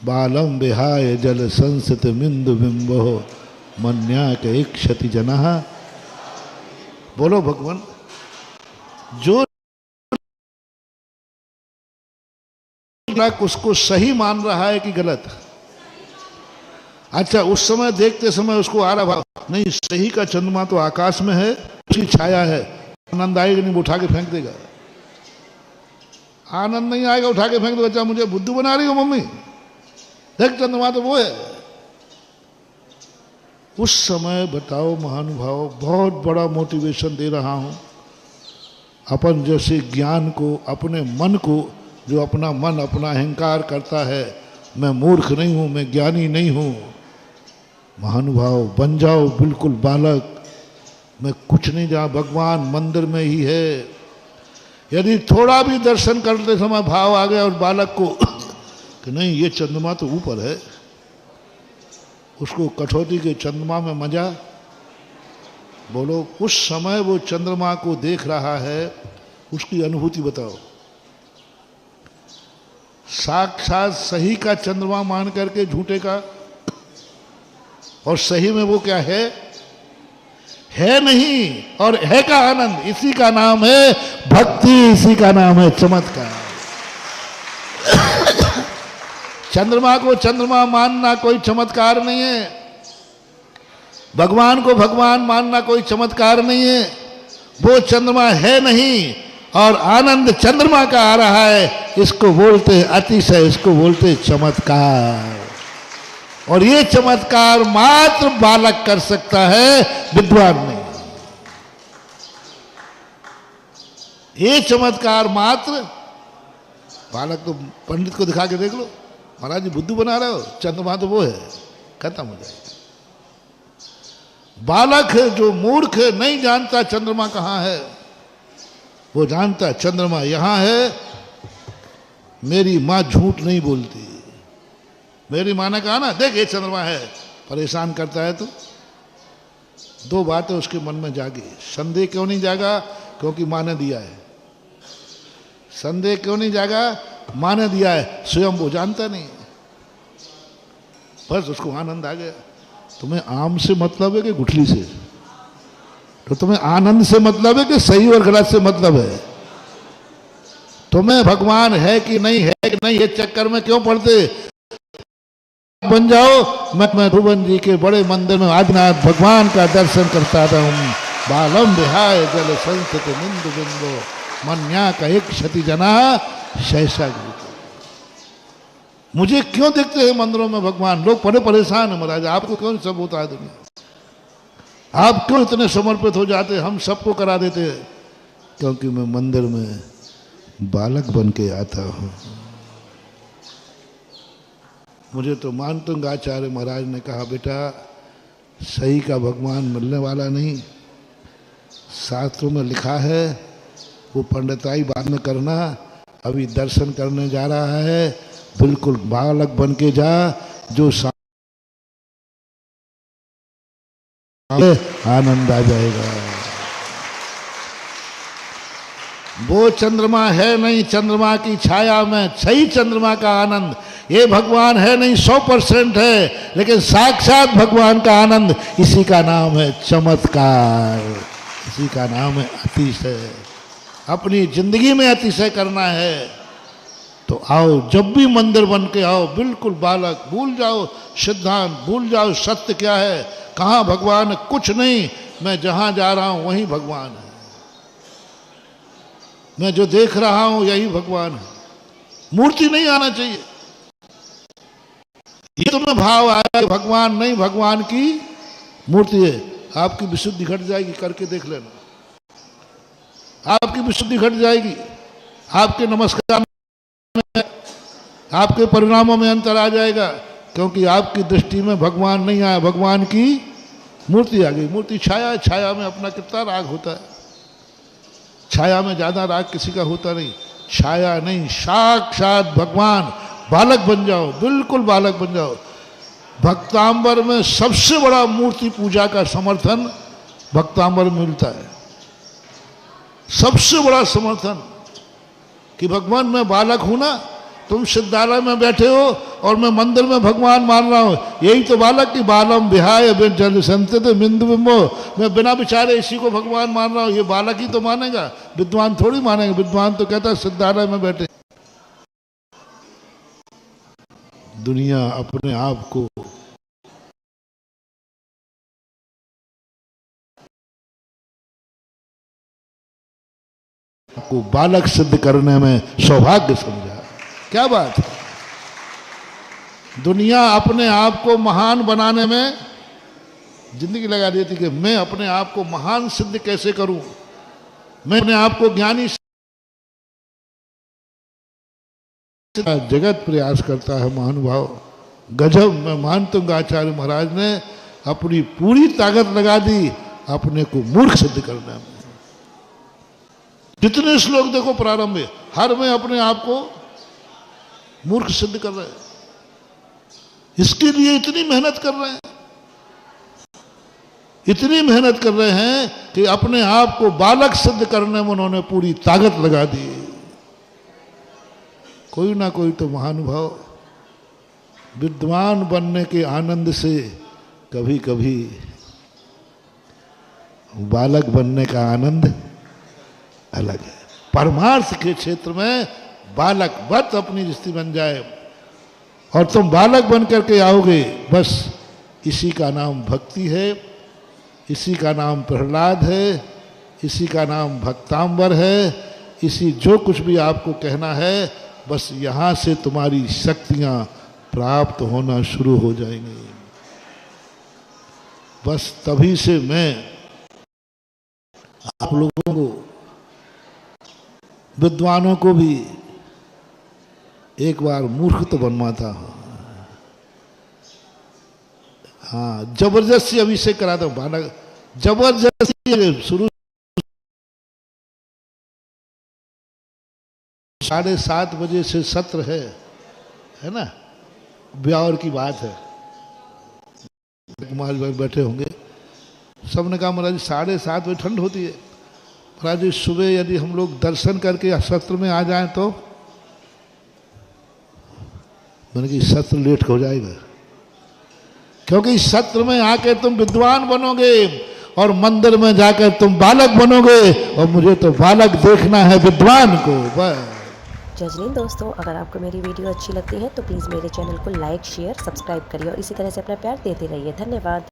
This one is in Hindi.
बालम विहाय जल संसित बिंदु बिंबो मन्या के क्षति जनः। बोलो भगवान, जो उसको सही मान रहा है कि गलत। अच्छा, उस समय देखते समय उसको आ रहा नहीं, सही का चंद्रमा तो आकाश में है, उसकी छाया है, आनंद आएगा नहीं, वो उठा के फेंक देगा। आनंद नहीं आएगा, उठा के फेंक दो, बच्चा मुझे बुद्धू बना रही हो मम्मी, देख चंद्रमा तो वो है। उस समय बताओ महानुभाव, बहुत बड़ा मोटिवेशन दे रहा हूं अपन जैसे ज्ञान को, अपने मन को, जो अपना मन अपना अहंकार करता है, मैं मूर्ख नहीं हूं, मैं ज्ञानी नहीं हूं। महानुभाव बन जाओ बिल्कुल बालक, मैं कुछ नहीं जा, भगवान मंदिर में ही है। यदि थोड़ा भी दर्शन करते समय भाव आ गया और बालक को कि नहीं ये चंद्रमा तो ऊपर है, उसको कठौती के चंद्रमा में मजा। बोलो, उस समय वो चंद्रमा को देख रहा है, उसकी अनुभूति बताओ। साक्षात सही का चंद्रमा मान करके झूठे का, और सही में वो क्या है नहीं, और है का आनंद। इसी का नाम है भक्ति, इसी का नाम है चमत्कार। चंद्रमा को चंद्रमा मानना कोई चमत्कार नहीं है, भगवान को भगवान मानना कोई चमत्कार नहीं है। वो चंद्रमा है नहीं और आनंद चंद्रमा का आ रहा है, इसको बोलते अतिशय, इसको बोलते चमत्कार। और ये चमत्कार मात्र बालक कर सकता है, विद्वान नहीं। ये चमत्कार मात्र बालक। तो पंडित को दिखा के देख लो, महाराज जी बुद्धू बना रहे हो, चंद्रमा तो वो है, खत्म हो जाएगा। बालक है जो मूर्ख है, नहीं जानता चंद्रमा कहाँ है, वो जानता चंद्रमा यहां है। मेरी मां झूठ नहीं बोलती, मेरी मां ने कहा ना देख ये चंद्रमा है, परेशान करता है। तो दो बातें उसके मन में जागी। संदेह क्यों नहीं जागा? क्योंकि मां ने दिया है। संदेह क्यों नहीं जागा? मां ने दिया है, स्वयं वो जानता नहीं। बस उसको आनंद आ गया। तुम्हें आम से मतलब है कि गुठली से? तो तुम्हें आनंद से मतलब है कि सही और गलत से मतलब है? तुम्हें भगवान है कि नहीं है कि नहीं, ये चक्कर में क्यों पड़ते? बन जाओ। मैं भुवन जी के बड़े मंदिर में आदिनाथ भगवान का दर्शन करता था। बालम विहाय जल संसित बिंदु बिंदु मन्या का एक क्षति जना शैसा। मुझे क्यों देखते हैं मंदिरों में भगवान? लोग बड़े परेशान है महाराज, आपको क्यों सब होता है दुनिया, आप क्यों इतने समर्पित हो जाते? हम सबको करा देते हैं। क्योंकि मैं मंदिर में बालक बन के आता हूं। मुझे तो मानतुंग आचार्य महाराज ने कहा, बेटा सही का भगवान मिलने वाला नहीं, शास्त्रों में लिखा है, वो पंडिताई बाद में करना, अभी दर्शन करने जा रहा है, बिल्कुल बालक बन के जा, जो आनंद आ जाएगा। वो चंद्रमा है नहीं, चंद्रमा की छाया में सही चंद्रमा का आनंद। ये भगवान है नहीं, 100% है, लेकिन साक्षात भगवान का आनंद, इसी का नाम है चमत्कार, इसी का नाम है अतिशय। अपनी जिंदगी में अतिशय करना है तो आओ, जब भी मंदिर बन के आओ, बिल्कुल बालक, भूल जाओ सिद्धांत, भूल जाओ सत्य क्या है, कहाँ भगवान है, कुछ नहीं। मैं जहां जा रहा हूं वहीं भगवान है, मैं जो देख रहा हूं यही भगवान है। मूर्ति नहीं आना चाहिए। ये तुम्हें भाव आया भगवान नहीं, भगवान की मूर्ति है, आपकी विशुद्धि घट जाएगी। करके देख लेना, आपकी विशुद्धि घट जाएगी। आपके नमस्कार में, आपके परिणामों में अंतर आ जाएगा, क्योंकि आपकी दृष्टि में भगवान नहीं आया, भगवान की मूर्ति आ गई। मूर्ति छाया है, छाया में अपना कितना राग होता है, छाया में ज्यादा राग किसी का होता नहीं। छाया नहीं, साक्षात भगवान। बालक बन जाओ, बिल्कुल बालक बन जाओ। भक्तांबर में सबसे बड़ा मूर्ति पूजा का समर्थन भक्तांबर में मिलता है, सबसे बड़ा समर्थन कि भगवान मैं बालक हूं ना। तुम सिद्धालय में बैठे हो और मैं मंदिर में भगवान मान रहा हूँ। यही तो बालक की बालम विहाय जल संत बिंदु बिंबो, मैं बिना विचारे इसी को भगवान मान रहा हूँ। ये बालक ही तो मानेगा, विद्वान थोड़ी मानेगा। विद्वान तो कहता है सिद्धालय में बैठे। दुनिया अपने आप को बालक सिद्ध करने में सौभाग्य समझा। क्या बात है। दुनिया अपने आप को महान बनाने में जिंदगी लगा देती कि मैं अपने आप को महान सिद्ध कैसे करूं, मैं अपने आप को ज्ञानी। जगत प्रयास करता है महानुभाव। गजब। मैं मानता हूं आचार्य महाराज ने अपनी पूरी ताकत लगा दी अपने को मूर्ख सिद्ध करने में। जितने श्लोक देखो प्रारंभ में, हर में अपने आप को मूर्ख सिद्ध कर रहे हैं। इसके लिए इतनी मेहनत कर रहे हैं, इतनी मेहनत कर रहे हैं कि अपने आप को बालक सिद्ध करने में उन्होंने पूरी ताकत लगा दी। कोई ना कोई तो महानुभाव विद्वान बनने के आनंद से कभी कभी बालक बनने का आनंद अलग है। परमार्थ के क्षेत्र में बालक बस अपनी स्थिति बन जाए और तुम बालक बन करके आओगे, बस इसी का नाम भक्ति है, इसी का नाम प्रहलाद है, इसी का नाम भक्तांबर है। इसी जो कुछ भी आपको कहना है, बस यहाँ से तुम्हारी शक्तियाँ प्राप्त होना शुरू हो जाएंगी। बस तभी से मैं आप लोगों को, विद्वानों को भी एक बार मूर्ख तो बनवाता हूं। हाँ, जबरदस्ती अभिषेक कराता हूं। बालक जबरदस्ती शुरू 7:30 बजे से सत्र है ना, ब्यावर की बात है। कुमार भाई बैठे होंगे, सबने कहा महाराज 7:30 बजे ठंड होती है। महाराज जी सुबह यदि हम लोग दर्शन करके सत्र में आ जाएं तो मैंने कि सत्र लेट हो जाएगा, क्योंकि इस सत्र में आकर तुम विद्वान बनोगे और मंदिर में जाकर तुम बालक बनोगे, और मुझे तो बालक देखना है विद्वान को। जय हिंद दोस्तों, अगर आपको मेरी वीडियो अच्छी लगती है तो प्लीज़ मेरे चैनल को लाइक शेयर सब्सक्राइब करिए और इसी तरह से अपना प्यार देते रहिए। धन्यवाद।